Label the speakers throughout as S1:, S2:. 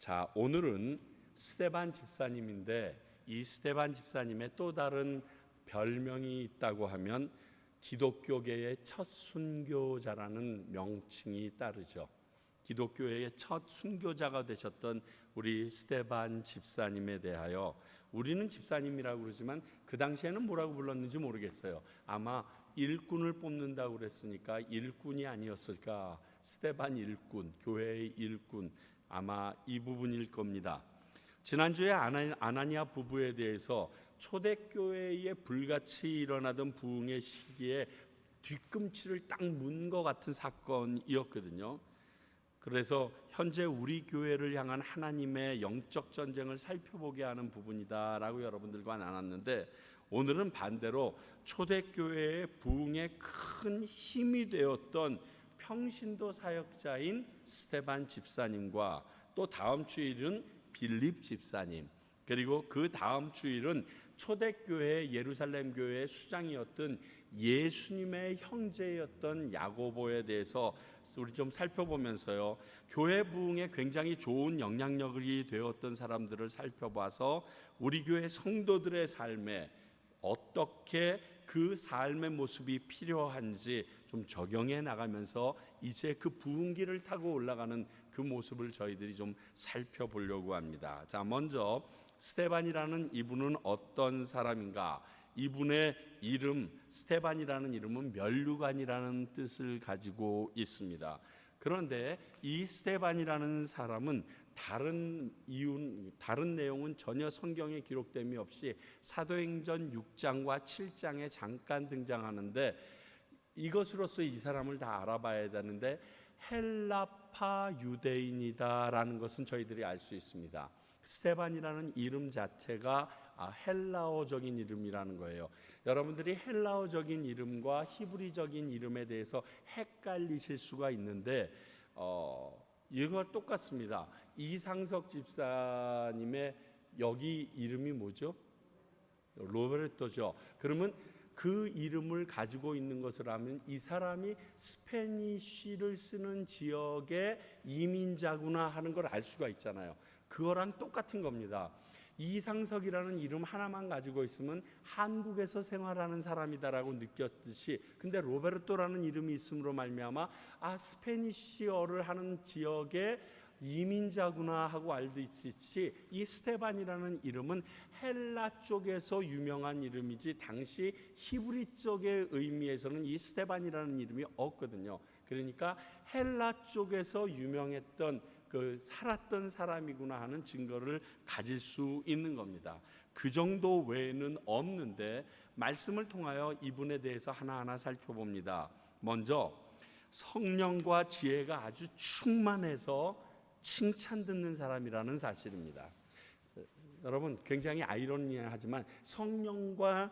S1: 자, 오늘은 스데반 집사님인데 이 스데반 집사님의 또 다른 별명이 있다고 하면 기독교계의 첫 순교자라는 명칭이 따르죠. 기독교의 첫 순교자가 되셨던 우리 스데반 집사님에 대하여 우리는 집사님이라고 그러지만 그 당시에는 뭐라고 불렀는지 모르겠어요. 아마 일꾼을 뽑는다고 그랬으니까 일꾼이 아니었을까. 스데반 일꾼, 교회의 일꾼, 아마 이 부분일 겁니다. 지난주에 아나니아 부부에 대해서 초대교회에 불같이 일어나던 부흥의 시기에 뒤꿈치를 딱 문 것 같은 사건이었거든요. 그래서 현재 우리 교회를 향한 하나님의 영적 전쟁을 살펴보게 하는 부분이다라고 여러분들과 나눴는데, 오늘은 반대로 초대교회의 부흥에 큰 힘이 되었던 평신도 사역자인 스데반 집사님과 또 다음 주일은 빌립 집사님, 그리고 그 다음 주일은 초대교회 예루살렘 교회의 수장이었던 예수님의 형제였던 야고보에 대해서 우리 좀 살펴보면서요, 교회 부흥에 굉장히 좋은 영향력이 되었던 사람들을 살펴봐서 우리 교회 성도들의 삶에 어떻게 그 삶의 모습이 필요한지 좀 적용해 나가면서 이제 그 부흥기를 타고 올라가는 그 모습을 저희들이 좀 살펴보려고 합니다. 자, 먼저 스데반이라는 이분은 어떤 사람인가? 이분의 이름 스데반이라는 이름은 면류관이라는 뜻을 가지고 있습니다. 그런데 이 스데반이라는 사람은 다른 내용은 전혀 성경에 기록됨이 없이 사도행전 6장과 7장에 잠깐 등장하는데, 이것으로서 이 사람을 다 알아봐야 되는데 헬라파 유대인이다라는 것은 저희들이 알 수 있습니다. 스데반이라는 이름 자체가 헬라어적인 이름이라는 거예요. 여러분들이 헬라어적인 이름과 히브리적인 이름에 대해서 헷갈리실 수가 있는데 이거 똑같습니다. 이상석 집사님의 여기 이름이 뭐죠? 로베르토죠. 그러면 그 이름을 가지고 있는 것을 하면 이 사람이 스페니쉬를 쓰는 지역의 이민자구나 하는 걸 알 수가 있잖아요. 그거랑 똑같은 겁니다. 이상석이라는 이름 하나만 가지고 있으면 한국에서 생활하는 사람이다라고 느꼈듯이, 근데 로베르토라는 이름이 있음으로 말미암아 스페니쉬어를 하는 지역의 이민자구나 하고 알듯이, 이 스데반이라는 이름은 헬라 쪽에서 유명한 이름이지 당시 히브리 쪽의 의미에서는 이 스데반이라는 이름이 없거든요. 그러니까 헬라 쪽에서 유명했던 살았던 사람이구나 하는 증거를 가질 수 있는 겁니다. 그 정도 외에는 없는데 말씀을 통하여 이분에 대해서 하나하나 살펴봅니다. 먼저 성령과 지혜가 아주 충만해서 칭찬 듣는 사람이라는 사실입니다. 여러분, 굉장히 아이러니하지만 성령과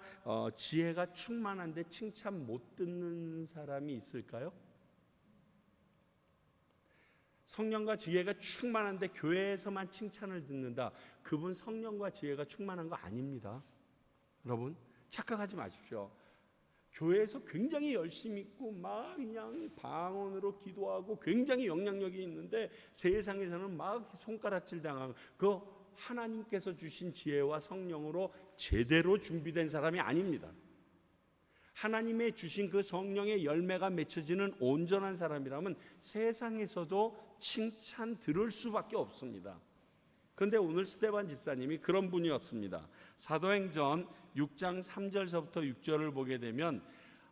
S1: 지혜가 충만한데 칭찬 못 듣는 사람이 있을까요? 성령과 지혜가 충만한데 교회에서만 칭찬을 듣는다. 그분 성령과 지혜가 충만한 거 아닙니다. 여러분, 착각하지 마십시오. 교회에서 굉장히 열심히 있고 막 그냥 방언으로 기도하고 굉장히 영향력이 있는데 세상에서는 막 손가락질 당하고, 그 하나님께서 주신 지혜와 성령으로 제대로 준비된 사람이 아닙니다. 하나님의 주신 그 성령의 열매가 맺혀지는 온전한 사람이라면 세상에서도 칭찬 들을 수밖에 없습니다. 그런데 오늘 스데반 집사님이 그런 분이었습니다. 사도행전 6장 3절서부터 6절을 보게 되면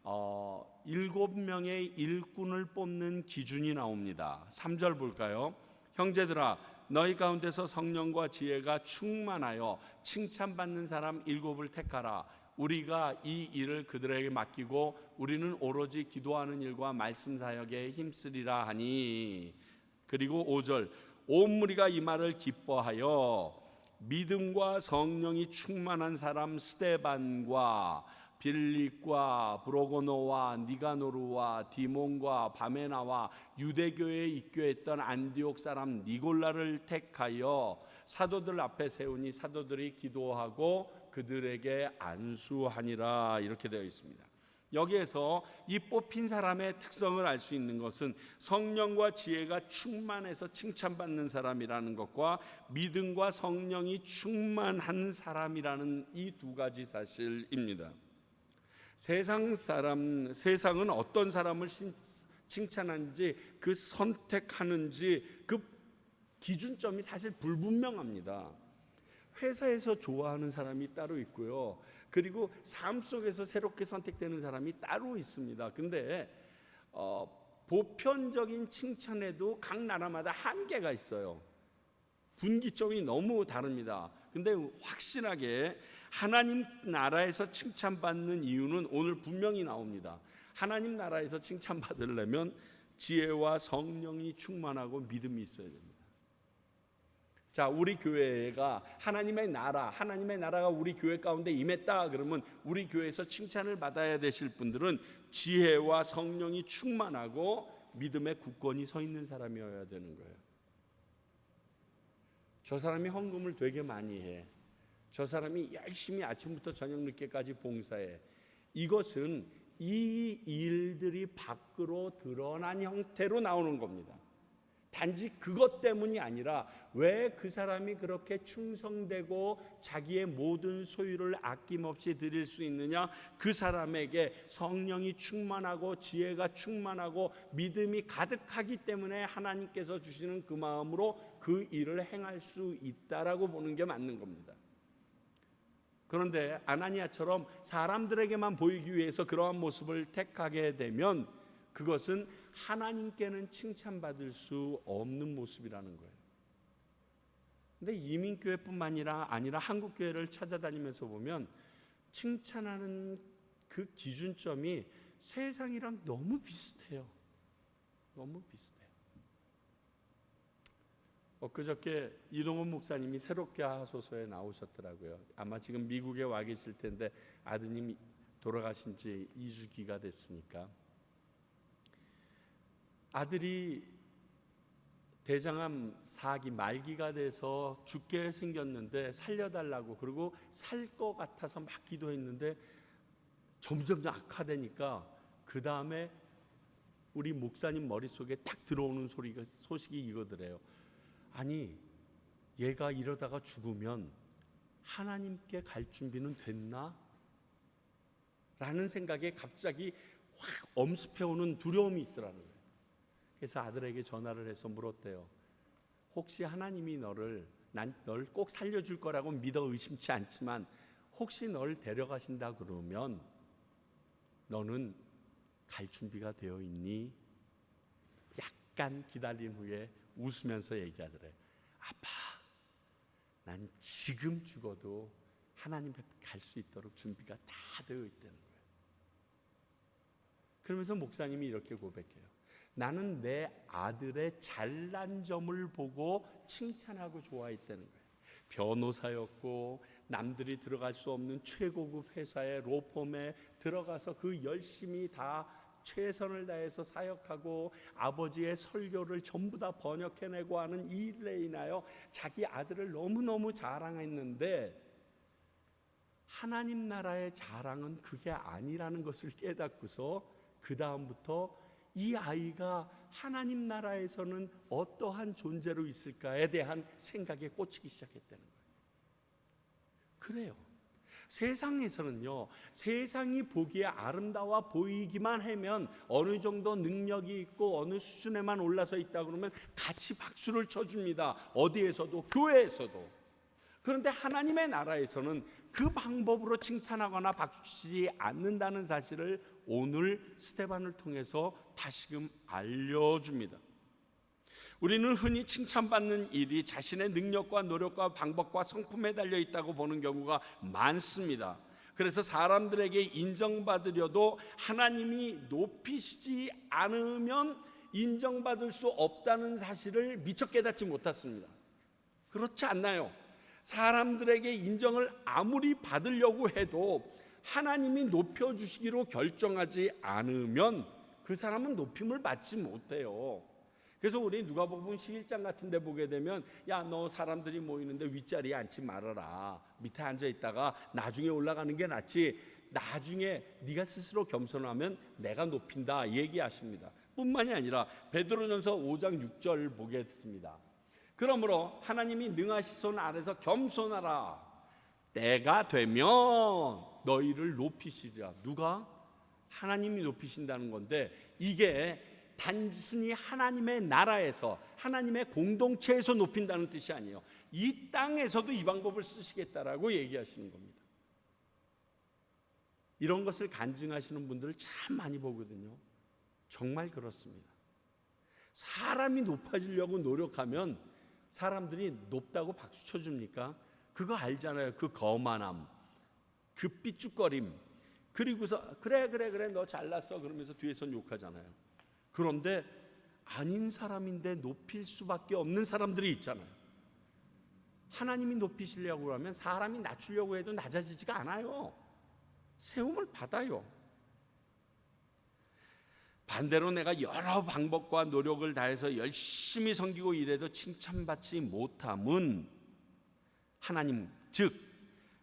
S1: 7명의 일꾼을 뽑는 기준이 나옵니다. 3절 볼까요? 형제들아, 너희 가운데서 성령과 지혜가 충만하여 칭찬받는 사람 7을 택하라. 우리가 이 일을 그들에게 맡기고 우리는 오로지 기도하는 일과 말씀 사역에 힘쓰리라 하니. 그리고 5절, 온 무리가 이 말을 기뻐하여 믿음과 성령이 충만한 사람 스데반과 빌립과 브로고노와 니가노르와 디몬과 바메나와 유대교에 입교했던 안디옥 사람 니골라를 택하여 사도들 앞에 세우니 사도들이 기도하고 그들에게 안수하니라, 이렇게 되어 있습니다. 여기에서 이 뽑힌 사람의 특성을 알 수 있는 것은 성령과 지혜가 충만해서 칭찬받는 사람이라는 것과 믿음과 성령이 충만한 사람이라는 이 두 가지 사실입니다. 세상은 어떤 사람을 칭찬하는지, 그 선택하는지 그 기준점이 사실 불분명합니다. 회사에서 좋아하는 사람이 따로 있고요. 그리고 삶 속에서 새롭게 선택되는 사람이 따로 있습니다. 근데 보편적인 칭찬에도 각 나라마다 한계가 있어요. 분기점이 너무 다릅니다. 근데 확실하게 하나님 나라에서 칭찬받는 이유는 오늘 분명히 나옵니다. 하나님 나라에서 칭찬받으려면 지혜와 성령이 충만하고 믿음이 있어야 됩니다. 자, 우리 교회가 하나님의 나라가 우리 교회 가운데 임했다 그러면 우리 교회에서 칭찬을 받아야 되실 분들은 지혜와 성령이 충만하고 믿음의 굳건히 서 있는 사람이어야 되는 거예요. 저 사람이 헌금을 되게 많이 해. 저 사람이 열심히 아침부터 저녁 늦게까지 봉사해. 이것은 이 일들이 밖으로 드러난 형태로 나오는 겁니다. 단지 그것 때문이 아니라 왜 그 사람이 그렇게 충성되고 자기의 모든 소유를 아낌없이 드릴 수 있느냐? 그 사람에게 성령이 충만하고 지혜가 충만하고 믿음이 가득하기 때문에 하나님께서 주시는 그 마음으로 그 일을 행할 수 있다라고 보는 게 맞는 겁니다. 그런데 아나니아처럼 사람들에게만 보이기 위해서 그러한 모습을 택하게 되면 그것은 하나님께는 칭찬받을 수 없는 모습이라는 거예요. 근데 이민교회뿐만 아니라 한국교회를 찾아다니면서 보면 칭찬하는 그 기준점이 세상이랑 너무 비슷해요. 너무 비슷해요. 엊그저께 이동원 목사님이 새롭게 하소서에 나오셨더라고요. 아마 지금 미국에 와 계실 텐데 아드님이 돌아가신 지 2주기가 됐으니까. 아들이 대장암 4기 말기가 돼서 죽게 생겼는데 살려달라고, 그리고 살 것 같아서 막 기도했는데 점점 악화되니까 그 다음에 우리 목사님 머릿속에 딱 들어오는 소식이 이거더래요. 아니, 얘가 이러다가 죽으면 하나님께 갈 준비는 됐나? 라는 생각에 갑자기 확 엄습해오는 두려움이 있더라는 거예요. 그래서 아들에게 전화를 해서 물었대요. 혹시 하나님이 널 꼭 살려줄 거라고 믿어 의심치 않지만 혹시 널 데려가신다 그러면 너는 갈 준비가 되어 있니? 약간 기다린 후에 웃으면서 얘기하더래요. 아빠, 난 지금 죽어도 하나님 앞에 갈 수 있도록 준비가 다 되어 있다는 거예요. 그러면서 목사님이 이렇게 고백해요. 나는 내 아들의 잘난 점을 보고 칭찬하고 좋아했다는 거예요. 변호사였고 남들이 들어갈 수 없는 최고급 회사의 로펌에 들어가서 그 열심히 다 최선을 다해서 사역하고 아버지의 설교를 전부 다 번역해내고 하는 이 일에 인하여 자기 아들을 너무너무 자랑했는데 하나님 나라의 자랑은 그게 아니라는 것을 깨닫고서 그 다음부터 이 아이가 하나님 나라에서는 어떠한 존재로 있을까에 대한 생각에 꽂히기 시작했다는 거예요. 그래요. 세상에서는요, 세상이 보기에 아름다워 보이기만 하면 어느 정도 능력이 있고 어느 수준에만 올라서 있다 그러면 같이 박수를 쳐줍니다. 어디에서도, 교회에서도. 그런데 하나님의 나라에서는 그 방법으로 칭찬하거나 박수치지 않는다는 사실을 오늘 스데반을 통해서 다시금 알려줍니다. 우리는 흔히 칭찬받는 일이 자신의 능력과 노력과 방법과 성품에 달려 있다고 보는 경우가 많습니다. 그래서 사람들에게 인정받으려도 하나님이 높이시지 않으면 인정받을 수 없다는 사실을 미처 깨닫지 못했습니다. 그렇지 않나요? 사람들에게 인정을 아무리 받으려고 해도 하나님이 높여주시기로 결정하지 않으면 그 사람은 높임을 받지 못해요. 그래서 우리 누가복음 11장 같은 데 보게 되면 야, 너 사람들이 모이는데 윗자리에 앉지 말아라. 밑에 앉아 있다가 나중에 올라가는 게 낫지. 나중에 네가 스스로 겸손하면 내가 높인다 얘기하십니다. 뿐만이 아니라 베드로전서 5장 6절 보겠습니다. 그러므로 하나님이 능하신 손 아래서 겸손하라. 때가 되면 너희를 높이시리라. 누가? 하나님이 높이신다는 건데, 이게 단순히 하나님의 나라에서, 하나님의 공동체에서 높인다는 뜻이 아니에요. 이 땅에서도 이 방법을 쓰시겠다라고 얘기하시는 겁니다. 이런 것을 간증하시는 분들을 참 많이 보거든요. 정말 그렇습니다. 사람이 높아지려고 노력하면 사람들이 높다고 박수 쳐줍니까? 그거 알잖아요. 그 거만함, 그 삐죽거림, 그리고서 그래 너 잘났어 그러면서 뒤에서 욕하잖아요. 그런데 아닌 사람인데 높일 수밖에 없는 사람들이 있잖아요. 하나님이 높이시려고 하면 사람이 낮추려고 해도 낮아지지가 않아요. 세움을 받아요. 반대로 내가 여러 방법과 노력을 다해서 열심히 섬기고 일해도 칭찬받지 못함은 하나님, 즉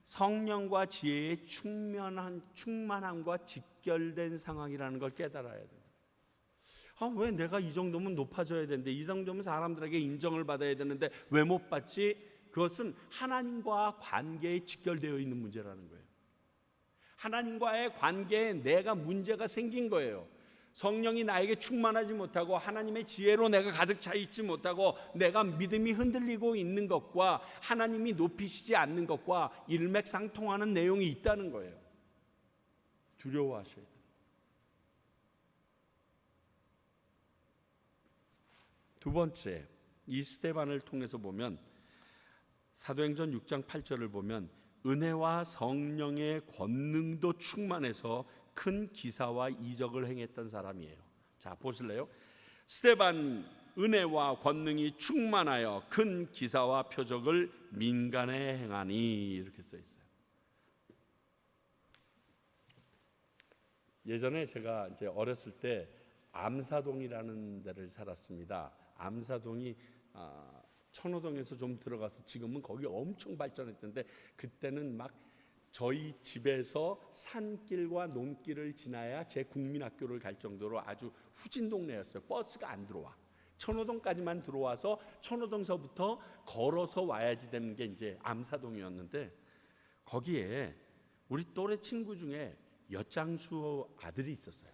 S1: 성령과 지혜의 충만함과 직결된 상황이라는 걸 깨달아야 돼요. 왜 내가 이 정도면 높아져야 되는데, 이 정도면 사람들에게 인정을 받아야 되는데 왜 못 받지? 그것은 하나님과 관계에 직결되어 있는 문제라는 거예요. 하나님과의 관계에 내가 문제가 생긴 거예요. 성령이 나에게 충만하지 못하고 하나님의 지혜로 내가 가득 차 있지 못하고 내가 믿음이 흔들리고 있는 것과 하나님이 높이시지 않는 것과 일맥상통하는 내용이 있다는 거예요. 두려워하셔야 돼요. 두 번째, 이 스데반을 통해서 보면, 사도행전 6장 8절을 보면 은혜와 성령의 권능도 충만해서 큰 기사와 이적을 행했던 사람이에요. 자, 보실래요? 스데반 은혜와 권능이 충만하여 큰 기사와 표적을 민간에 행하니, 이렇게 써 있어요. 예전에 제가 이제 어렸을 때 암사동이라는 데를 살았습니다. 암사동이 천호동에서 좀 들어가서 지금은 거기 엄청 발전했던데, 그때는 막 저희 집에서 산길과 논길을 지나야 제 국민학교를 갈 정도로 아주 후진 동네였어요. 버스가 안 들어와. 천호동까지만 들어와서 천호동서부터 걸어서 와야지 되는 게 이제 암사동이었는데, 거기에 우리 또래 친구 중에 엿장수 아들이 있었어요.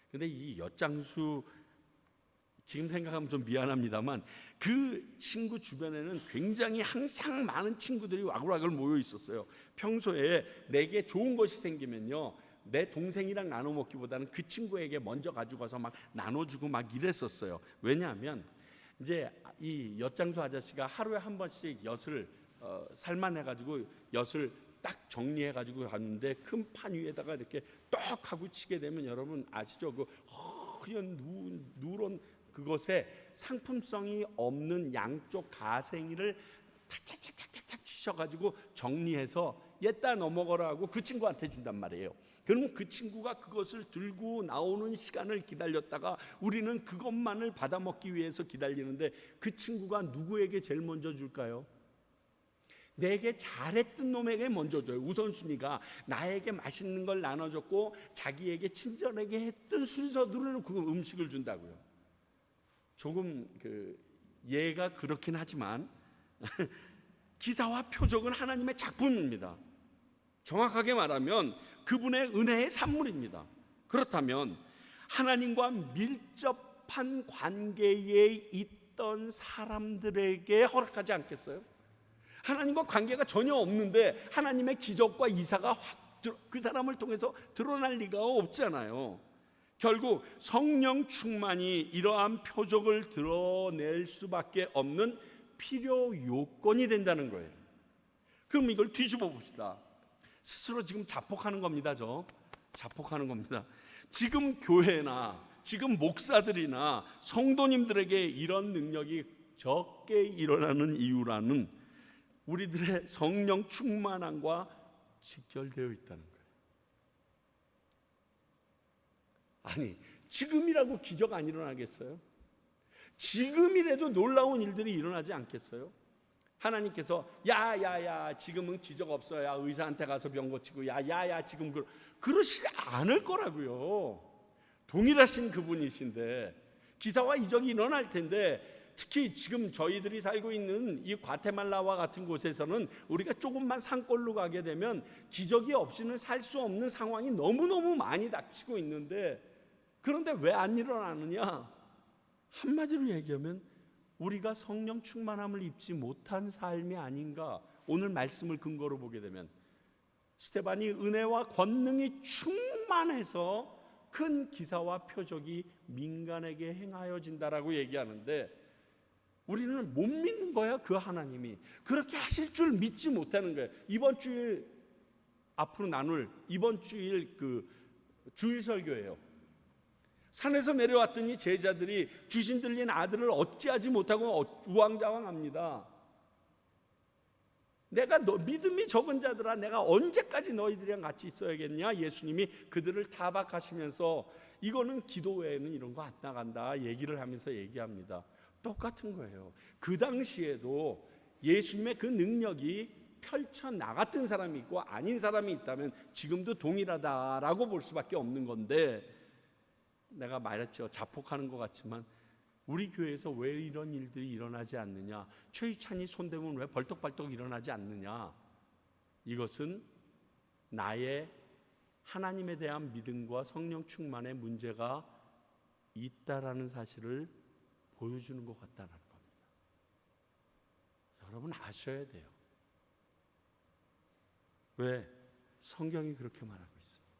S1: 근데 이 엿장수, 지금 생각하면 좀 미안합니다만 그 친구 주변에는 굉장히 항상 많은 친구들이 와글와글 모여 있었어요. 평소에 내게 좋은 것이 생기면요, 내 동생이랑 나눠 먹기보다는 그 친구에게 먼저 가지고 가서 막 나눠주고 막 이랬었어요. 왜냐하면 이제 이 엿장수 아저씨가 하루에 한 번씩 엿을 삶아내가지고 엿을 딱 정리해가지고 갔는데, 큰 판 위에다가 이렇게 떡 하고 치게 되면 여러분 아시죠? 그 허연 누런 그것에 상품성이 없는 양쪽 가생이를 탁탁탁탁탁 치셔가지고 정리해서 얘따 넘어가라 하고 그 친구한테 준단 말이에요. 그러면 그 친구가 그것을 들고 나오는 시간을 기다렸다가 우리는 그것만을 받아먹기 위해서 기다리는데, 그 친구가 누구에게 제일 먼저 줄까요? 내게 잘했던 놈에게 먼저 줘요. 우선순위가 나에게 맛있는 걸 나눠줬고 자기에게 친절하게 했던 순서대로 그 음식을 준다고요. 조금 예가 그렇긴 하지만 기사와 표적은 하나님의 작품입니다. 정확하게 말하면 그분의 은혜의 산물입니다. 그렇다면 하나님과 밀접한 관계에 있던 사람들에게 허락하지 않겠어요? 하나님과 관계가 전혀 없는데 하나님의 기적과 이사가 확 그 사람을 통해서 드러날 리가 없잖아요. 결국 성령 충만이 이러한 표적을 드러낼 수밖에 없는 필요 요건이 된다는 거예요. 그럼 이걸 뒤집어 봅시다. 스스로 지금 자폭하는 겁니다. 자폭하는 겁니다. 지금 교회나 지금 목사들이나 성도님들에게 이런 능력이 적게 일어나는 이유라는 우리들의 성령 충만함과 직결되어 있다는 거예요. 아니, 지금이라고 기적 안 일어나겠어요? 지금이라도 놀라운 일들이 일어나지 않겠어요? 하나님께서 야야야 지금은 기적 없어야 의사한테 가서 병 고치고 야야야 지금 그러시지 않을 거라고요. 동일하신 그분이신데 기사와 이적이 일어날 텐데, 특히 지금 저희들이 살고 있는 이 과테말라와 같은 곳에서는 우리가 조금만 산골로 가게 되면 기적이 없이는 살 수 없는 상황이 너무너무 많이 닥치고 있는데, 그런데 왜 안 일어나느냐? 한마디로 얘기하면 우리가 성령 충만함을 입지 못한 삶이 아닌가. 오늘 말씀을 근거로 보게 되면 스데반이 은혜와 권능이 충만해서 큰 기사와 표적이 민간에게 행하여진다라고 얘기하는데, 우리는 못 믿는 거야. 그 하나님이 그렇게 하실 줄 믿지 못하는 거예요. 이번 주일 앞으로 나눌 이번 주일 그 주일 설교예요. 산에서 내려왔더니 제자들이 귀신 들린 아들을 어찌하지 못하고 우왕좌왕합니다. 내가 믿음이 적은 자들아, 내가 언제까지 너희들이랑 같이 있어야겠냐? 예수님이 그들을 타박하시면서 이거는 기도 외에는 이런 거 안 나간다 얘기를 하면서 얘기합니다. 똑같은 거예요. 그 당시에도 예수님의 그 능력이 펼쳐 나갔던 사람이 있고 아닌 사람이 있다면 지금도 동일하다라고 볼 수밖에 없는 건데, 내가 말했죠. 자폭하는 것 같지만 우리 교회에서 왜 이런 일들이 일어나지 않느냐? 최희찬이 손대면 왜 벌떡벌떡 일어나지 않느냐? 이것은 나의 하나님에 대한 믿음과 성령 충만의 문제가 있다라는 사실을 보여주는 것 같다는 겁니다. 여러분 아셔야 돼요. 왜? 성경이 그렇게 말하고 있으니까.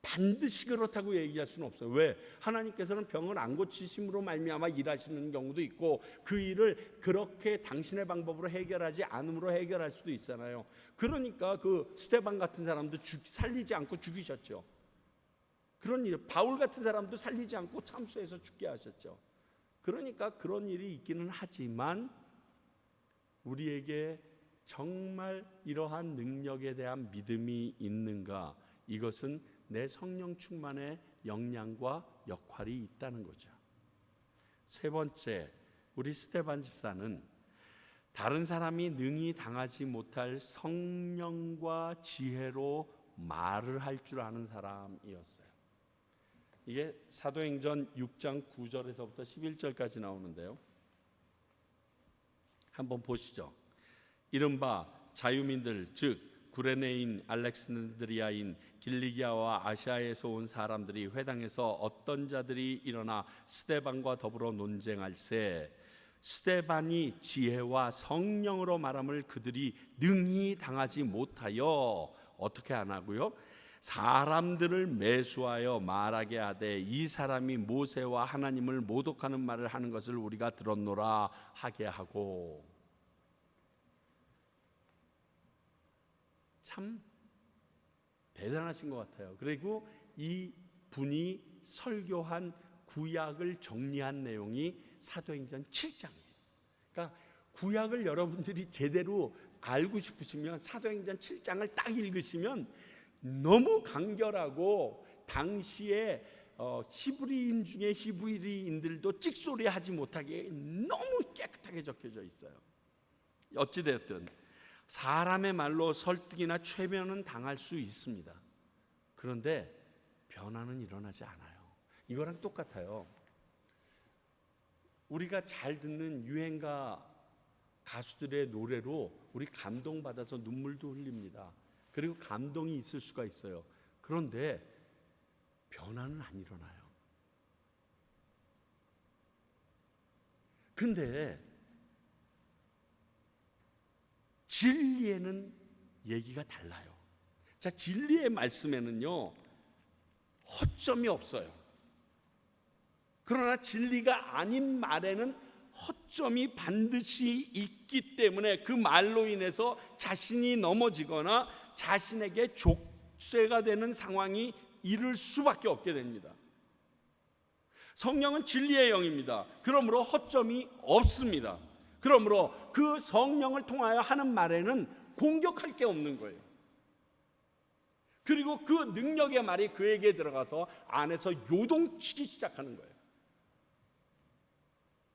S1: 반드시 그렇다고 얘기할 수는 없어요. 왜? 하나님께서는 병을 안 고치심으로 말미암아 일하시는 경우도 있고, 그 일을 그렇게 당신의 방법으로 해결하지 않음으로 해결할 수도 있잖아요. 그러니까 그 스데반 같은 사람도 살리지 않고 죽이셨죠. 그런 일, 바울 같은 사람도 살리지 않고 참수해서 죽게 하셨죠. 그러니까 그런 일이 있기는 하지만 우리에게 정말 이러한 능력에 대한 믿음이 있는가? 이것은 내 성령 충만의 역량과 역할이 있다는 거죠. 세 번째, 우리 스데반 집사는 다른 사람이 능히 당하지 못할 성령과 지혜로 말을 할 줄 아는 사람이었어요. 이게 사도행전 6장 9절에서부터 11절까지 나오는데요. 한번 보시죠. 이른바 자유민들, 즉 구레네인, 알렉산드리아인, 길리기아와 아시아에서 온 사람들이 회당에서 어떤 자들이 일어나 스데반과 더불어 논쟁할세, 스데반이 지혜와 성령으로 말함을 그들이 능히 당하지 못하여 어떻게 안 하고요? 사람들을 매수하여 말하게 하되 이 사람이 모세와 하나님을 모독하는 말을 하는 것을 우리가 들었노라 하게 하고. 참 대단하신 것 같아요. 그리고 이 분이 설교한 구약을 정리한 내용이 사도행전 7장이에요. 그러니까 구약을 여러분들이 제대로 알고 싶으시면 사도행전 7장을 딱 읽으시면 너무 간결하고, 당시에 히브리인 중에 히브리인들도 찍소리하지 못하게 너무 깨끗하게 적혀져 있어요. 어찌되었든 사람의 말로 설득이나 최면은 당할 수 있습니다. 그런데 변화는 일어나지 않아요. 이거랑 똑같아요. 우리가 잘 듣는 유행가 가수들의 노래로 우리 감동받아서 눈물도 흘립니다. 그리고 감동이 있을 수가 있어요. 그런데 변화는 안 일어나요. 근데 진리에는 얘기가 달라요. 자, 진리의 말씀에는요 허점이 없어요. 그러나 진리가 아닌 말에는 허점이 반드시 있기 때문에 그 말로 인해서 자신이 넘어지거나 자신에게 족쇄가 되는 상황이 이를 수밖에 없게 됩니다. 성령은 진리의 영입니다. 그러므로 허점이 없습니다. 그러므로 그 성령을 통하여 하는 말에는 공격할 게 없는 거예요. 그리고 그 능력의 말이 그에게 들어가서 안에서 요동치기 시작하는 거예요.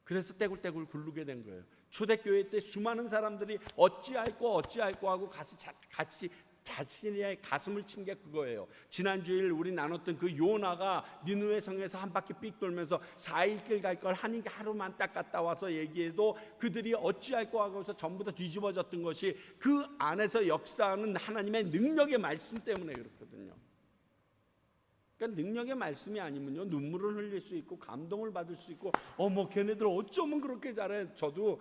S1: 그래서 떼굴떼굴 굴르게 된 거예요. 초대교회 때 수많은 사람들이 어찌할꼬 하고 가서 같이 자신의 가슴을 친 게 그거예요. 지난 주일 우리 나눴던 그 요나가 니느웨 성에서 한 바퀴 삑 돌면서 4일 길 갈 걸 하루만 딱 갔다 와서 얘기해도 그들이 어찌할꼬 하고서 전부 다 뒤집어졌던 것이 그 안에서 역사하는 하나님의 능력의 말씀 때문에 그렇거든요. 그러니까 능력의 말씀이 아니면요, 눈물을 흘릴 수 있고 감동을 받을 수 있고 걔네들 어쩌면 그렇게 잘해. 저도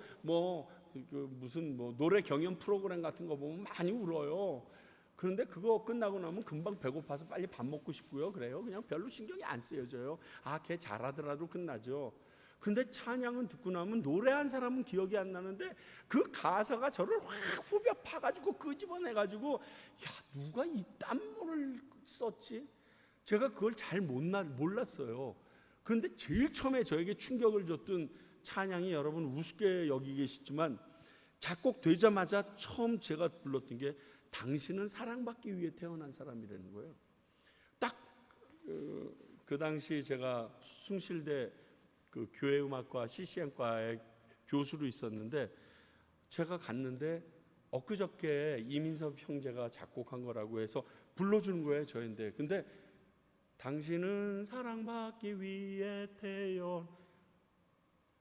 S1: 무슨 노래 경연 프로그램 같은 거 보면 많이 울어요. 그런데 그거 끝나고 나면 금방 배고파서 빨리 밥 먹고 싶고요. 그래요. 그냥 별로 신경이 안 쓰여져요. 걔 잘하더라도 끝나죠. 근데 찬양은 듣고 나면 노래한 사람은 기억이 안 나는데 그 가사가 저를 확 후벼 파가지고 끄집어내가지고 누가 이 땀물을 썼지? 제가 그걸 잘 몰랐어요. 그런데 제일 처음에 저에게 충격을 줬던 찬양이, 여러분 우습게 여기 계시지만 작곡되자마자 처음 제가 불렀던 게 당신은 사랑받기 위해 태어난 사람이라는 거예요. 딱 그 당시 제가 숭실대 그 교회음악과 CCM과의 교수로 있었는데, 제가 갔는데 엊그저께 이민섭 형제가 작곡한 거라고 해서 불러주는 거예요, 저인데. 근데 당신은 사랑받기 위해 태어난,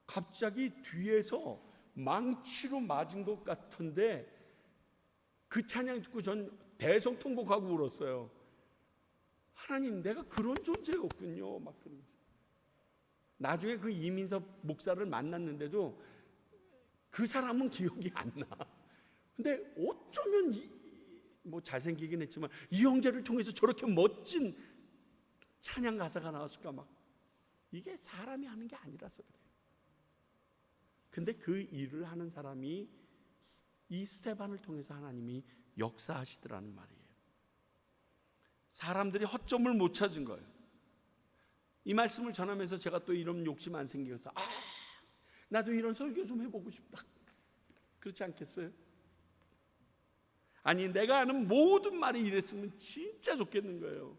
S1: 갑자기 뒤에서 망치로 맞은 것 같은데 그 찬양 듣고 전 대성통곡하고 울었어요. 하나님, 내가 그런 존재였군요. 막 그러면서. 나중에 그 이민섭 목사를 만났는데도 그 사람은 기억이 안 나. 근데 어쩌면 잘생기긴 했지만 이 형제를 통해서 저렇게 멋진 찬양 가사가 나왔을까. 막 이게 사람이 하는 게 아니라서 그래요. 근데 그 일을 하는 사람이 이 스테반을 통해서 하나님이 역사하시더라는 말이에요. 사람들이 허점을 못 찾은 거예요. 이 말씀을 전하면서 제가 또 이런 욕심 안 생겨서 나도 이런 설교 좀 해보고 싶다. 그렇지 않겠어요? 아니, 내가 아는 모든 말이 이랬으면 진짜 좋겠는 거예요.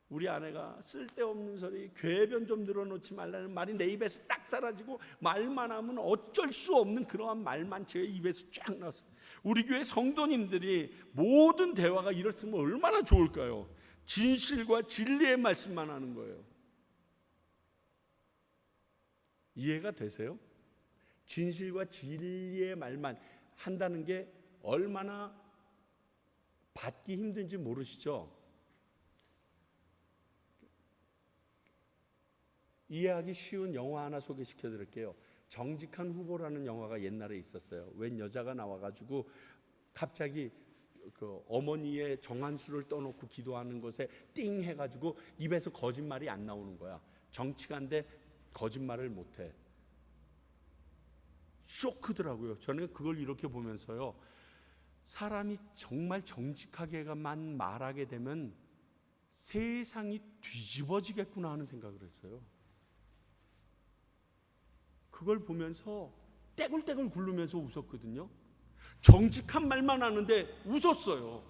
S1: 우리 아내가 쓸데없는 소리, 궤변 좀 늘어놓지 말라는 말이 내 입에서 딱 사라지고 말만 하면 어쩔 수 없는 그러한 말만 제 입에서 쫙 나왔어요. 우리 교회 성도님들이 모든 대화가 이랬으면 얼마나 좋을까요? 진실과 진리의 말씀만 하는 거예요. 이해가 되세요? 진실과 진리의 말만 한다는 게 얼마나 받기 힘든지 모르시죠? 이해하기 쉬운 영화 하나 소개시켜 드릴게요. 정직한 후보라는 영화가 옛날에 있었어요. 웬 여자가 나와가지고 갑자기 그 어머니의 정한수를 떠놓고 기도하는 것에 띵 해가지고 입에서 거짓말이 안 나오는 거야. 정치가인데 거짓말을 못해. 쇼크더라고요. 저는 그걸 이렇게 보면서요, 사람이 정말 정직하게만 말하게 되면 세상이 뒤집어지겠구나 하는 생각을 했어요. 그걸 보면서 떼굴떼굴 굴르면서 웃었거든요. 정직한 말만 하는데 웃었어요.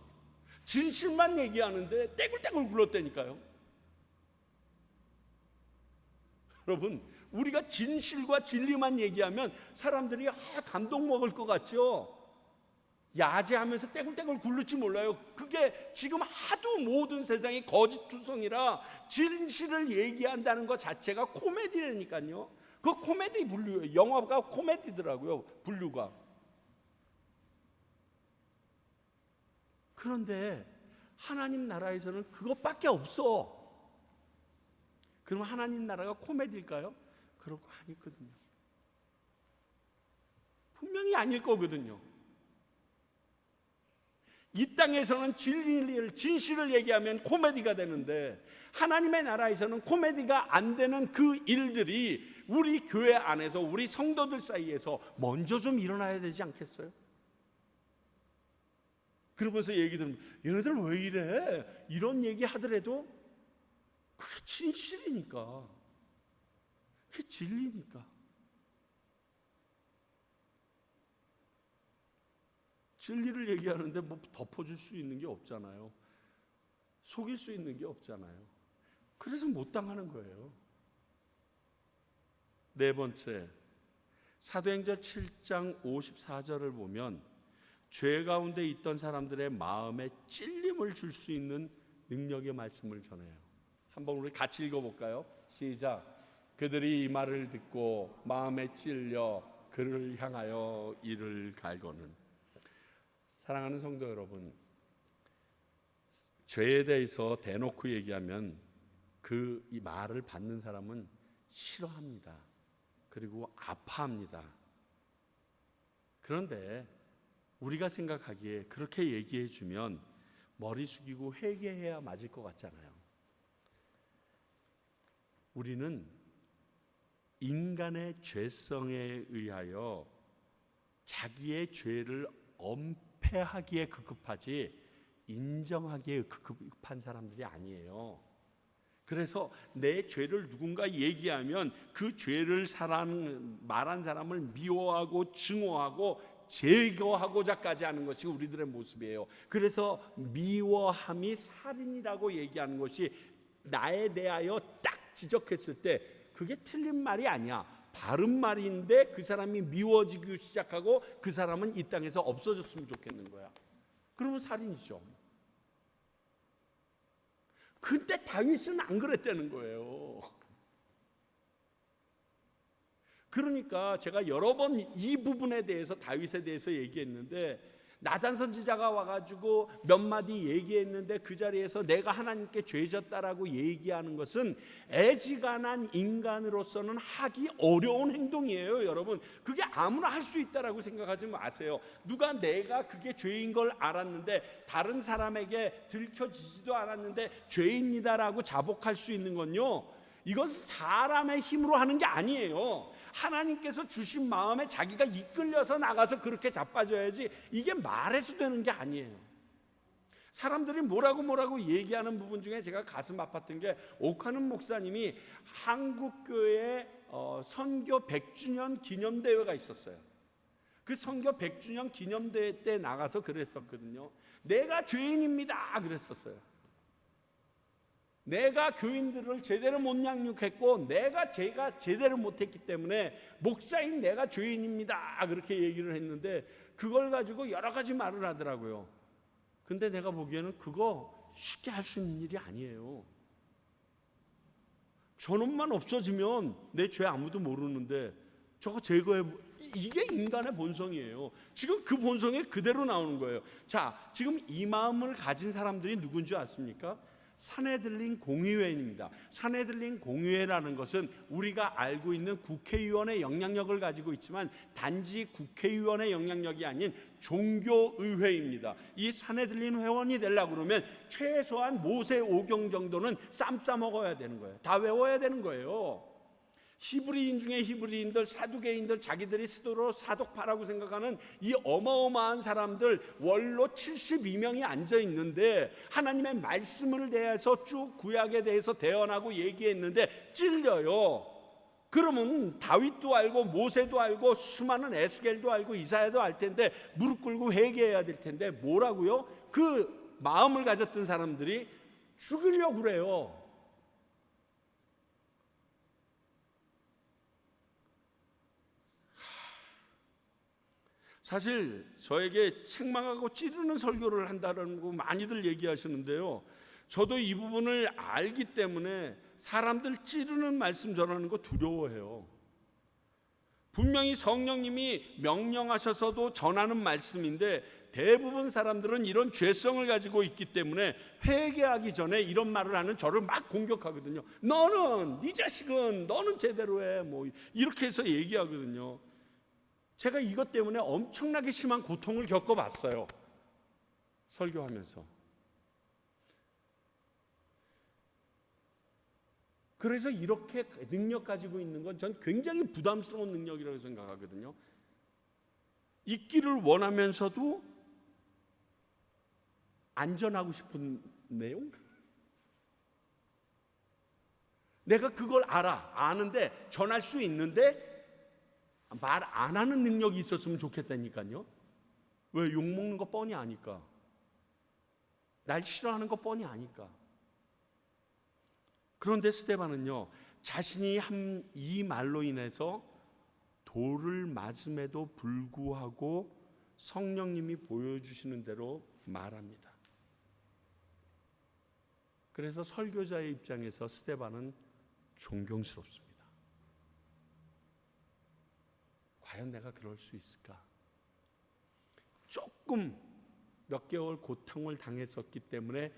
S1: 진실만 얘기하는데 떼굴떼굴 굴렀다니까요. 여러분, 우리가 진실과 진리만 얘기하면 사람들이 감동 먹을 것 같죠? 야제하면서 떼굴떼굴 굴릴지 몰라요. 그게 지금 하도 모든 세상이 거짓투성이라 진실을 얘기한다는 것 자체가 코미디라니까요. 그 코미디 분류예요. 영화가 코미디더라고요, 분류가. 그런데 하나님 나라에서는 그것밖에 없어. 그럼 하나님 나라가 코미디일까요? 그런 거 아니거든요. 분명히 아닐 거거든요. 이 땅에서는 진리를, 진실을 얘기하면 코미디가 되는데 하나님의 나라에서는 코미디가 안 되는 그 일들이 우리 교회 안에서, 우리 성도들 사이에서 먼저 좀 일어나야 되지 않겠어요? 그러면서 얘기 들으면 얘네들 왜 이래? 이런 얘기 하더라도 그게 진실이니까, 그게 진리니까. 진리를 얘기하는데 뭐 덮어줄 수 있는 게 없잖아요. 속일 수 있는 게 없잖아요. 그래서 못 당하는 거예요. 네 번째, 사도행전 7장 54절을 보면 죄 가운데 있던 사람들의 마음에 찔림을 줄 수 있는 능력의 말씀을 전해요. 한번 우리 같이 읽어볼까요? 시작. 그들이 이 말을 듣고 마음에 찔려 그를 향하여 이를 갈거는. 사랑하는 성도 여러분, 죄에 대해서 대놓고 얘기하면 이 말을 받는 사람은 싫어합니다. 그리고 아파합니다. 그런데 우리가 생각하기에 그렇게 얘기해 주면 머리 숙이고 회개해야 맞을 것 같잖아요. 우리는 인간의 죄성에 의하여 자기의 죄를 엄폐하기에 급급하지 인정하기에 급급한 사람들이 아니에요. 그래서 내 죄를 누군가 얘기하면 그 죄를 말한 사람을 미워하고 증오하고 제거하고자까지 하는 것이 우리들의 모습이에요. 그래서 미워함이 살인이라고 얘기하는 것이 나에 대하여 딱 지적했을 때 그게 틀린 말이 아니야. 바른 말인데 그 사람이 미워지기 시작하고 그 사람은 이 땅에서 없어졌으면 좋겠는 거야. 그러면 살인이죠. 근데 다윗은 안 그랬다는 거예요. 그러니까 제가 여러 번 이 부분에 대해서 다윗에 대해서 얘기했는데 나단 선지자가 와가지고 몇 마디 얘기했는데 그 자리에서 내가 하나님께 죄졌다라고 얘기하는 것은 애지간한 인간으로서는 하기 어려운 행동이에요. 여러분, 그게 아무나 할 수 있다라고 생각하지 마세요. 누가 내가 그게 죄인 걸 알았는데 다른 사람에게 들켜지지도 않았는데 죄입니다라고 자복할 수 있는 건요, 이건 사람의 힘으로 하는 게 아니에요. 하나님께서 주신 마음에 자기가 이끌려서 나가서 그렇게 자빠져야지 이게 말해서 되는 게 아니에요. 사람들이 뭐라고 얘기하는 부분 중에 제가 가슴 아팠던 게 오카는 목사님이 한국교회 선교 100주년 기념대회가 있었어요. 그 선교 100주년 기념대회 때 나가서 그랬었거든요. 내가 죄인입니다 그랬었어요. 내가 교인들을 제대로 못 양육했고 제가 제대로 못했기 때문에 목사인 내가 죄인입니다 그렇게 얘기를 했는데 그걸 가지고 여러 가지 말을 하더라고요. 근데 내가 보기에는 그거 쉽게 할 수 있는 일이 아니에요. 저놈만 없어지면 내 죄 아무도 모르는데 저거 제거해, 이게 인간의 본성이에요. 지금 그 본성이 그대로 나오는 거예요. 자, 지금 이 마음을 가진 사람들이 누군지 아십니까? 사내들린 공의회입니다. 사내들린 공의회라는 것은 우리가 알고 있는 국회의원의 영향력을 가지고 있지만 단지 국회의원의 영향력이 아닌 종교의회입니다. 이 사내들린 회원이 되려고 그러면 최소한 모세 오경 정도는 쌈 싸먹어야 되는 거예요. 다 외워야 되는 거예요. 히브리인 중에 히브리인들, 사두개인들, 자기들이 스스로 사독파라고 생각하는 이 어마어마한 사람들 원로 72명이 앉아 있는데 하나님의 말씀을 대해서 쭉 구약에 대해서 대언하고 얘기했는데 찔려요. 그러면 다윗도 알고 모세도 알고 수많은 에스겔도 알고 이사야도 알 텐데 무릎 꿇고 회개해야 될 텐데 뭐라고요? 그 마음을 가졌던 사람들이 죽이려고 그래요. 사실 저에게 책망하고 찌르는 설교를 한다는 거 많이들 얘기하시는데요, 저도 이 부분을 알기 때문에 사람들 찌르는 말씀 전하는 거 두려워해요. 분명히 성령님이 명령하셔서도 전하는 말씀인데 대부분 사람들은 이런 죄성을 가지고 있기 때문에 회개하기 전에 이런 말을 하는 저를 막 공격하거든요. 너는, 네 자식은 너는 제대로 해, 뭐 이렇게 해서 얘기하거든요. 제가 이것 때문에 엄청나게 심한 고통을 겪어봤어요. 설교하면서. 그래서 이렇게 능력 가지고 있는 건 전 굉장히 부담스러운 능력이라고 생각하거든요. 있기를 원하면서도 안전하고 싶은 내용? 내가 그걸 아는데 전할 수 있는데 말 안 하는 능력이 있었으면 좋겠다니까요. 왜? 욕먹는 거 뻔히 아니까. 날 싫어하는 거 뻔히 아니까. 그런데 스데반은요, 자신이 한 이 말로 인해서 돌을 맞음에도 불구하고 성령님이 보여주시는 대로 말합니다. 그래서 설교자의 입장에서 스데반은 존경스럽습니다. 과연 내가 그럴 수 있을까? 조금 몇 개월 고통을 당했었기 때문에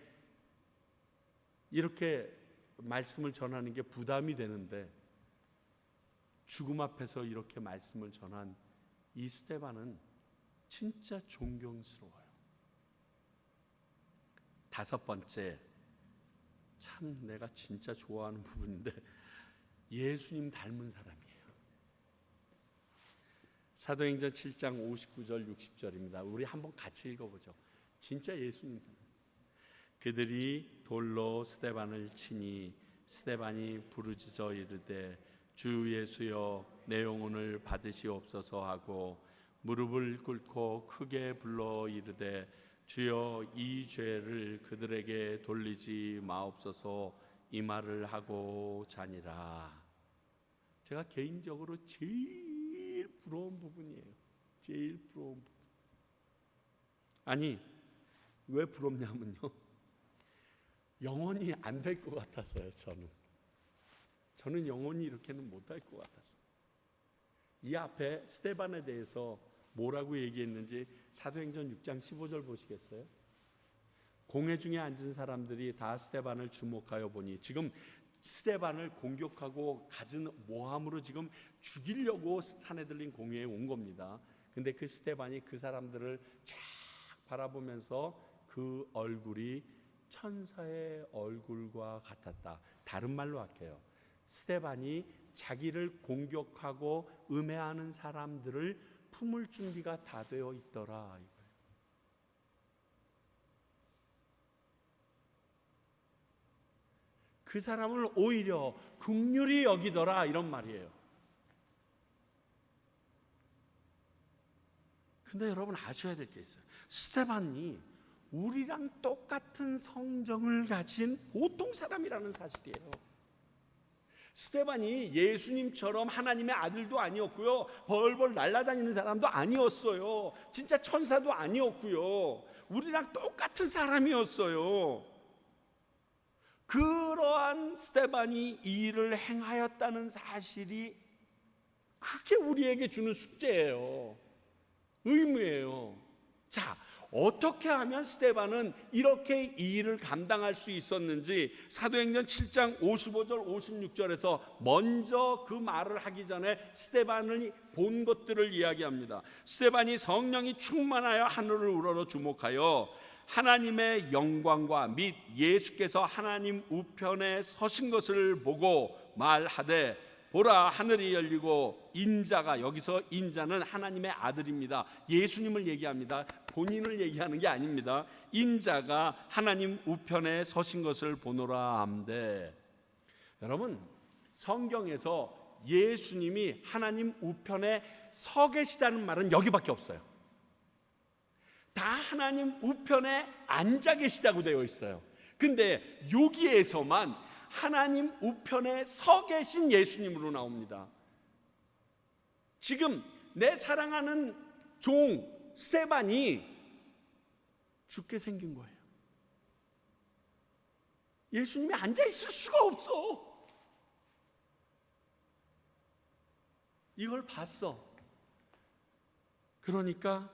S1: 이렇게 말씀을 전하는 게 부담이 되는데, 죽음 앞에서 이렇게 말씀을 전한 이 스데반은 진짜 존경스러워요. 다섯 번째, 참 내가 진짜 좋아하는 부분인데, 예수님 닮은 사람이에요. 사도행전 7장 59절 60절입니다. 우리 한번 같이 읽어보죠. 진짜 예수님 닮은. 그들이 돌로 스데반을 치니 스데반이 부르짖어 이르되 주 예수여 내 영혼을 받으시옵소서 하고 무릎을 꿇고 크게 불러 이르되 주여 이 죄를 그들에게 돌리지 마옵소서 이 말을 하고 자니라. 제가 개인적으로 제일 부러운 부분이에요. 제일 부러운 부분. 아니 왜 부럽냐면요, 영원히 안 될 것 같았어요. 저는 영원히 이렇게는 못할 것 같았어요. 이 앞에 스데반에 대해서 뭐라고 얘기했는지 사도행전 6장 15절 보시겠어요? 공회 중에 앉은 사람들이 다 스데반을 주목하여 보니, 지금 스데반을 공격하고 갖은 모함으로 지금 죽이려고 사내들린 공회에 온 겁니다. 근데 그 스데반이 그 사람들을 쫙 바라보면서 그 얼굴이 천사의 얼굴과 같았다. 다른 말로 할게요. 스데반이 자기를 공격하고 음해하는 사람들을 품을 준비가 다 되어 있더라. 그 사람을 오히려 긍휼히 여기더라, 이런 말이에요. 근데 여러분 아셔야 될 게 있어요. 스데반이 우리랑 똑같은 성정을 가진 보통 사람이라는 사실이에요. 스데반이 예수님처럼 하나님의 아들도 아니었고요, 벌벌 날아다니는 사람도 아니었어요. 진짜 천사도 아니었고요, 우리랑 똑같은 사람이었어요. 그러한 스데반이 이 일을 행하였다는 사실이 그게 우리에게 주는 숙제예요. 의무예요. 자, 어떻게 하면 스데반은 이렇게 이 일을 감당할 수 있었는지 사도행전 7장 55절 56절에서 먼저 그 말을 하기 전에 스데반을 본 것들을 이야기합니다. 스데반이 성령이 충만하여 하늘을 우러러 주목하여 하나님의 영광과 및 예수께서 하나님 우편에 서신 것을 보고 말하되 보라 하늘이 열리고 인자가, 여기서 인자는 하나님의 아들입니다. 예수님을 얘기합니다. 본인을 얘기하는 게 아닙니다. 인자가 하나님 우편에 서신 것을 보노라 함되, 여러분 성경에서 예수님이 하나님 우편에 서 계시다는 말은 여기밖에 없어요. 다 하나님 우편에 앉아 계시다고 되어 있어요. 근데 여기에서만 하나님 우편에 서 계신 예수님으로 나옵니다. 지금 내 사랑하는 종 스데반이 죽게 생긴 거예요. 예수님이 앉아 있을 수가 없어. 이걸 봤어. 그러니까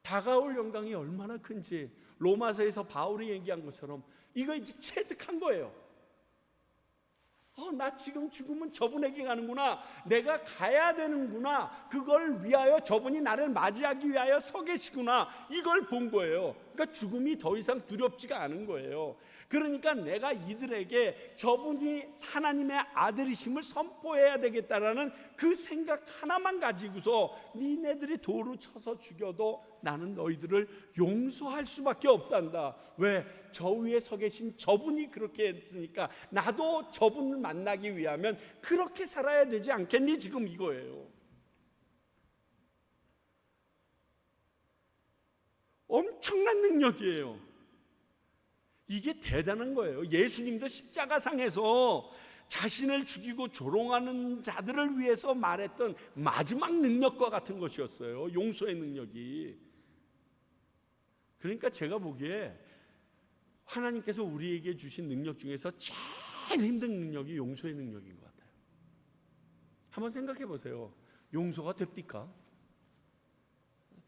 S1: 다가올 영광이 얼마나 큰지 로마서에서 바울이 얘기한 것처럼 이거 이제 체득한 거예요. 나 지금 죽으면 저분에게 가는구나, 내가 가야 되는구나, 그걸 위하여 저분이 나를 맞이하기 위하여 서 계시구나, 이걸 본 거예요. 그러니까 죽음이 더 이상 두렵지가 않은 거예요. 그러니까 내가 이들에게 저분이 하나님의 아들이심을 선포해야 되겠다라는 그 생각 하나만 가지고서 니네들이 돌을 쳐서 죽여도 나는 너희들을 용서할 수밖에 없단다. 왜? 저 위에 서 계신 저분이 그렇게 했으니까 나도 저분을 만나기 위하면 그렇게 살아야 되지 않겠니? 지금 이거예요. 엄청난 능력이에요. 이게 대단한 거예요. 예수님도 십자가상에서 자신을 죽이고 조롱하는 자들을 위해서 말했던 마지막 능력과 같은 것이었어요. 용서의 능력이. 그러니까 제가 보기에 하나님께서 우리에게 주신 능력 중에서 제일 힘든 능력이 용서의 능력인 것 같아요. 한번 생각해 보세요. 용서가 됩니까?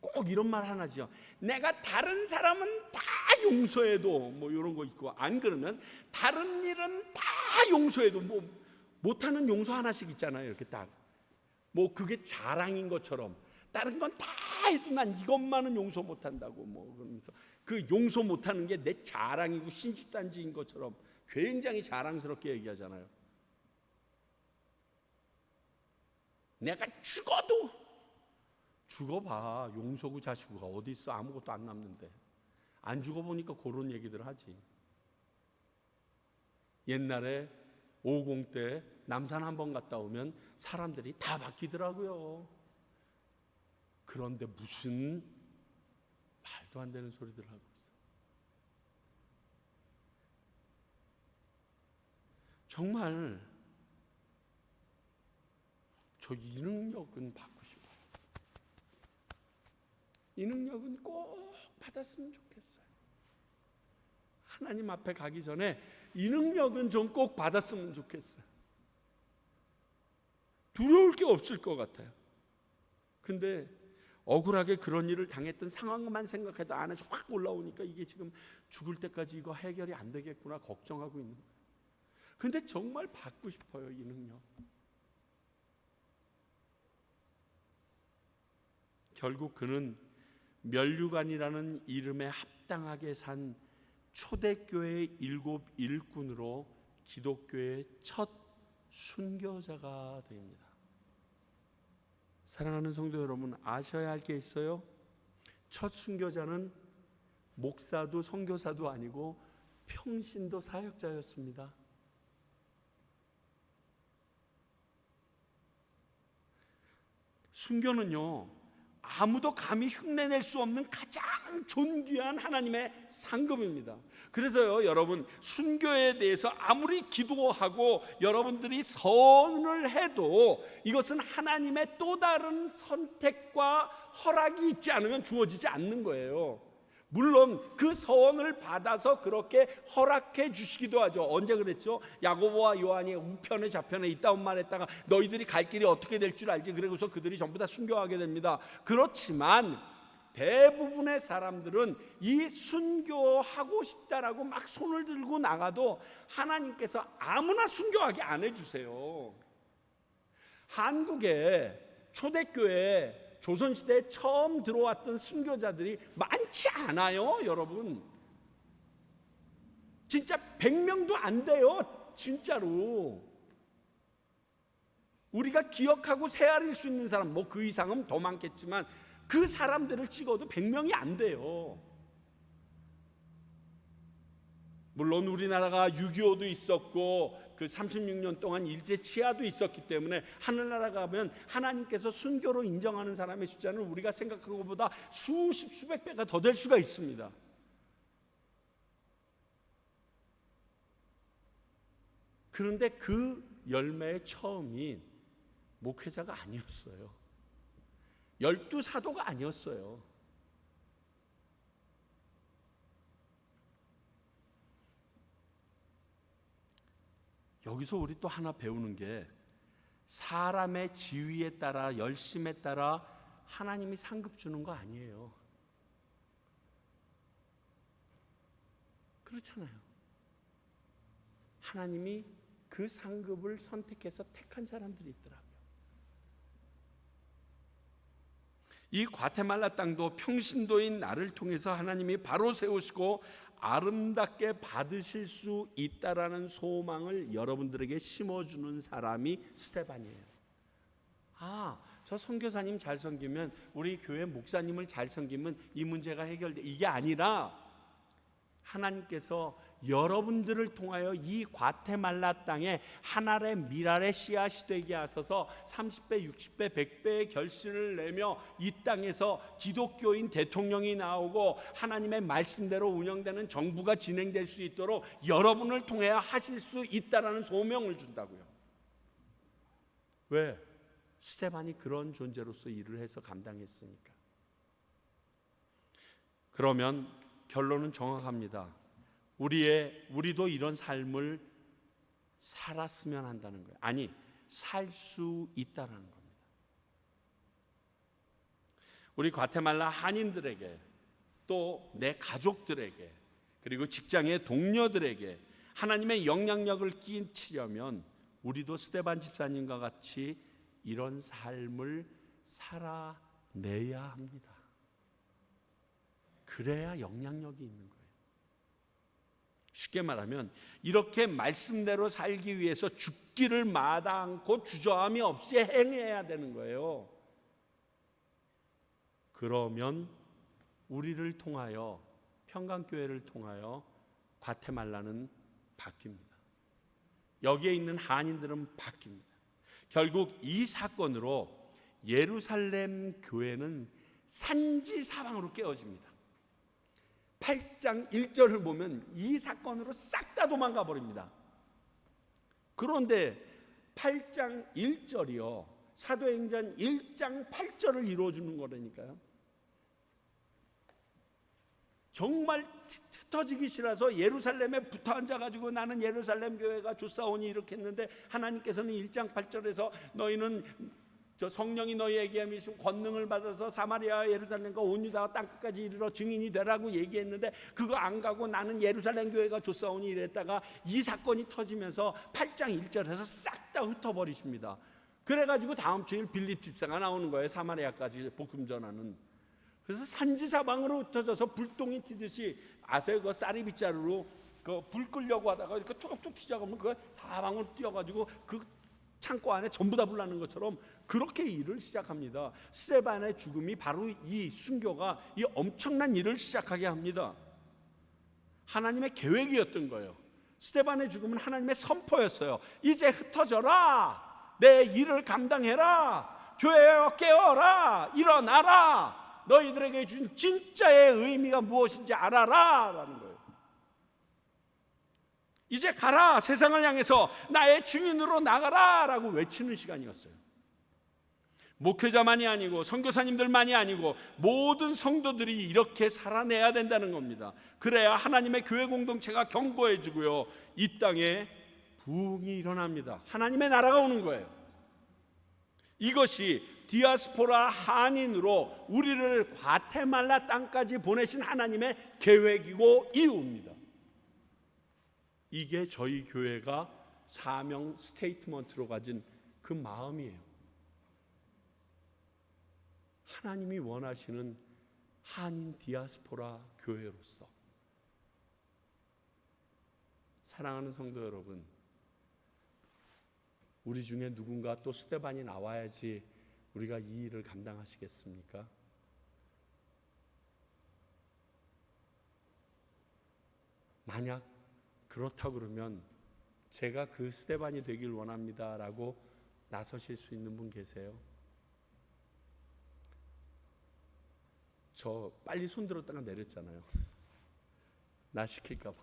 S1: 꼭 이런 말 하나죠. 내가 다른 사람은 다 용서해도 뭐 이런 거 있고, 안 그러면 다른 일은 다 용서해도 뭐 못하는 용서 하나씩 있잖아요. 이렇게 딱 뭐 그게 자랑인 것처럼 다른 건 다 해도 난 이것만은 용서 못한다고 뭐 그러면서 그 용서 못하는 게 내 자랑이고 신주단지인 것처럼 굉장히 자랑스럽게 얘기하잖아요. 내가 죽어봐. 용서구 자식구가 어디 있어? 아무것도 안 남는데. 안 죽어보니까 그런 얘기들 하지. 옛날에 50 때 남산 한번 갔다 오면 사람들이 다 바뀌더라고요. 그런데 무슨 말도 안 되는 소리들을 하고 있어. 정말 저 이 능력은 받고 싶어요. 이 능력은 꼭 받았으면 좋겠어요. 하나님 앞에 가기 전에 이 능력은 좀 꼭 받았으면 좋겠어요. 두려울 게 없을 것 같아요. 근데 억울하게 그런 일을 당했던 상황만 생각해도 안에서 확 올라오니까 이게 지금 죽을 때까지 이거 해결이 안 되겠구나 걱정하고 있는 거예요. 근데 정말 받고 싶어요, 이 능력. 결국 그는 면류관이라는 이름에 합당하게 산 초대교회의 7 일꾼으로 기독교의 첫 순교자가 됩니다. 사랑하는 성도 여러분, 아셔야 할 게 있어요. 첫 순교자는 목사도 선교사도 아니고 평신도 사역자였습니다. 순교는요, 아무도 감히 흉내낼 수 없는 가장 존귀한 하나님의 상급입니다. 그래서요, 여러분, 순교에 대해서 아무리 기도하고 여러분들이 선을 해도 이것은 하나님의 또 다른 선택과 허락이 있지 않으면 주어지지 않는 거예요. 물론 그 서원을 받아서 그렇게 허락해 주시기도 하죠. 언제 그랬죠? 야고보와 요한이 우편에 좌편에 있다운 말했다가 너희들이 갈 길이 어떻게 될 줄 알지? 그러고서 그들이 전부 다 순교하게 됩니다. 그렇지만 대부분의 사람들은 이 순교하고 싶다라고 막 손을 들고 나가도 하나님께서 아무나 순교하게 안 해주세요. 한국에 초대교회 조선시대에 처음 들어왔던 순교자들이 많지 않아요, 여러분. 진짜 100명도 안 돼요, 진짜로. 우리가 기억하고 세알일 수 있는 사람, 뭐 그 이상은 더 많겠지만 그 사람들을 찍어도 100명이 안 돼요. 물론 우리나라가 6.25도 있었고 그 36년 동안 일제치하도 있었기 때문에 하늘나라 가면 하나님께서 순교로 인정하는 사람의 숫자는 우리가 생각한 것보다 수십 수백 배가 더 될 수가 있습니다. 그런데 그 열매의 처음이 목회자가 아니었어요. 12사도가 아니었어요. 여기서 우리 또 하나 배우는 게 사람의 지위에 따라 열심에 따라 하나님이 상급 주는 거 아니에요. 그렇잖아요. 하나님이 그 상급을 선택해서 택한 사람들이 있더라고요. 이 과테말라 땅도 평신도인 나를 통해서 하나님이 바로 세우시고 아름답게 받으실 수 있다라는 소망을 여러분들에게 심어주는 사람이 스데반이에요. 저 선교사님 잘 섬기면, 우리 교회 목사님을 잘 섬기면 이 문제가 해결돼, 이게 아니라 하나님께서 여러분들을 통하여 이 과테말라 땅에 하나의 미랄의 씨앗이 되게 하소서. 30배, 60배, 100배의 결실을 내며 이 땅에서 기독교인 대통령이 나오고 하나님의 말씀대로 운영되는 정부가 진행될 수 있도록 여러분을 통하여 하실 수 있다라는 소명을 준다고요. 왜? 스데반이 그런 존재로서 일을 해서 감당했으니까. 그러면 결론은 정확합니다. 우리도 이런 삶을 살았으면 한다는 거예요. 아니, 살 수 있다는 겁니다. 우리 과테말라 한인들에게, 또 내 가족들에게, 그리고 직장의 동료들에게 하나님의 영향력을 끼치려면 우리도 스데반 집사님과 같이 이런 삶을 살아내야 합니다. 그래야 영향력이 있는 거예요. 쉽게 말하면 이렇게 말씀대로 살기 위해서 죽기를 마다 않고 주저함이 없이 행해야 되는 거예요. 그러면 우리를 통하여, 평강교회를 통하여 과테말라는 바뀝니다. 여기에 있는 한인들은 바뀝니다. 결국 이 사건으로 예루살렘 교회는 산지사방으로 깨어집니다. 8장 1절을 보면 이 사건으로 싹 다 도망가 버립니다. 그런데 8장 1절이요, 사도행전 1장 8절을 이루어주는 거라니까요. 정말 흩어지기 싫어서 예루살렘에 붙어 앉아가지고 나는 예루살렘 교회가 좋사오니 이렇게 했는데, 하나님께서는 1장 8절에서 너희는 저 성령이 너희에게 임하신 권능을 받아서 사마리아, 예루살렘과 온 유다와 땅끝까지 이르러 증인이 되라고 얘기했는데 그거 안 가고 나는 예루살렘 교회가 좋사오니 이랬다가 이 사건이 터지면서 8장 1절에서 싹 다 흩어버리십니다. 그래가지고 다음 주일 빌립 집사가 나오는 거예요. 사마리아까지 복음 전하는. 그래서 산지사방으로 흩어져서 불똥이 튀듯이, 아세요? 그 쌀이빗자루로 그 불 끄려고 하다가 이렇게 툭툭 튀자가면 그 사방으로 뛰어가지고 그 창고 안에 전부 다 불나는 것처럼 그렇게 일을 시작합니다. 스데반의 죽음이 바로 이 순교가 이 엄청난 일을 시작하게 합니다. 하나님의 계획이었던 거예요. 스데반의 죽음은 하나님의 선포였어요. 이제 흩어져라, 내 일을 감당해라, 교회여 깨어라, 일어나라, 너희들에게 준 진짜의 의미가 무엇인지 알아라 라는 거예요. 이제 가라, 세상을 향해서 나의 증인으로 나가라 라고 외치는 시간이었어요. 목회자만이 아니고 선교사님들만이 아니고 모든 성도들이 이렇게 살아내야 된다는 겁니다. 그래야 하나님의 교회 공동체가 견고해지고요, 이 땅에 부흥이 일어납니다. 하나님의 나라가 오는 거예요. 이것이 디아스포라 한인으로 우리를 과테말라 땅까지 보내신 하나님의 계획이고 이유입니다. 이게 저희 교회가 사명 스테이트먼트로 가진 그 마음이에요. 하나님이 원하시는 한인 디아스포라 교회로서. 사랑하는 성도 여러분, 우리 중에 누군가 또 스데반이 나와야지 우리가 이 일을 감당하시겠습니까? 만약 그렇다고 그러면 제가 그 스데반이 되길 원합니다 라고 나서실 수 있는 분 계세요? 저 빨리 손 들었다가 내렸잖아요. 나 시킬까 봐.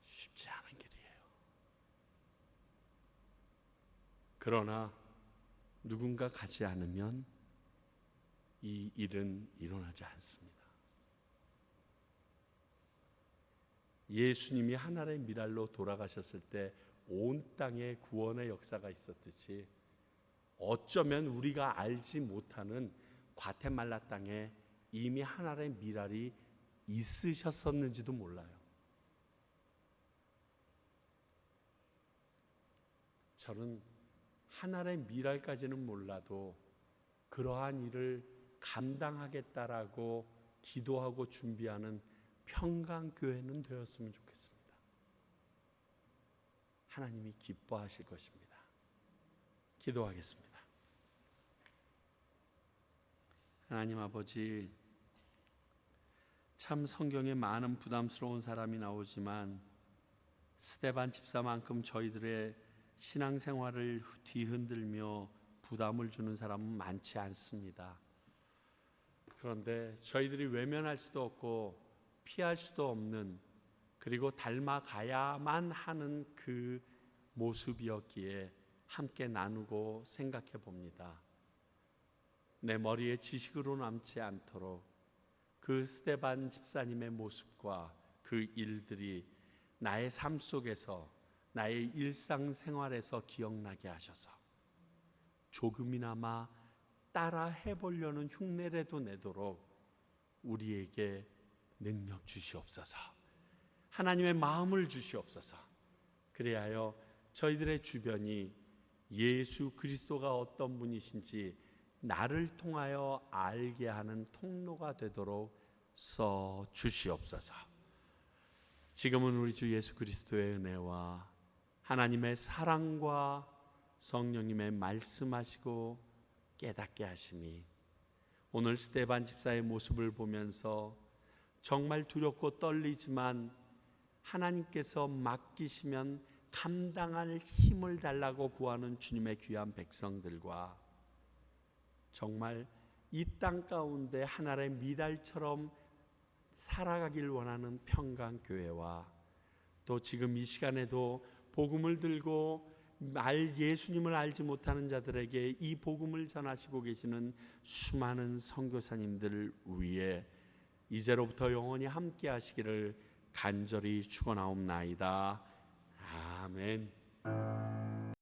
S1: 쉽지 않은 길이에요. 그러나 누군가 가지 않으면 이 일은 일어나지 않습니다. 예수님이 하나의 미랄로 돌아가셨을 때 온 땅에 구원의 역사가 있었듯이 어쩌면 우리가 알지 못하는 과테말라 땅에 이미 하나의 미랄이 있으셨었는지도 몰라요. 저는 하나의 미랄까지는 몰라도 그러한 일을 감당하겠다라고 기도하고 준비하는 평강교회는 되었으면 좋겠습니다. 하나님이 기뻐하실 것입니다. 기도하겠습니다. 하나님 아버지, 참 성경에 많은 부담스러운 사람이 나오지만 스데반 집사만큼 저희들의 신앙생활을 뒤흔들며 부담을 주는 사람은 많지 않습니다. 그런데 저희들이 외면할 수도 없고 피할 수도 없는, 그리고 닮아가야만 하는 그 모습이었기에 함께 나누고 생각해 봅니다. 내 머리에 지식으로 남지 않도록 그 스데반 집사님의 모습과 그 일들이 나의 삶 속에서, 나의 일상생활에서 기억나게 하셔서 조금이나마 따라 해보려는 흉내라도 내도록 우리에게 능력 주시옵소서. 하나님의 마음을 주시옵소서. 그리하여 저희들의 주변이 예수 그리스도가 어떤 분이신지 나를 통하여 알게 하는 통로가 되도록 써 주시옵소서. 지금은 우리 주 예수 그리스도의 은혜와 하나님의 사랑과 성령님의 말씀하시고 깨닫게 하심이 오늘 스데반 집사의 모습을 보면서 정말 두렵고 떨리지만 하나님께서 맡기시면 감당할 힘을 달라고 구하는 주님의 귀한 백성들과 정말 이 땅 가운데 하나의 미달처럼 살아가길 원하는 평강교회와 또 지금 이 시간에도 복음을 들고 예수님을 알지 못하는 자들에게 이 복음을 전하시고 계시는 수많은 선교사님들을 위해 이제로부터 영원히 함께 하시기를 간절히 축원하옵나이다. 아멘.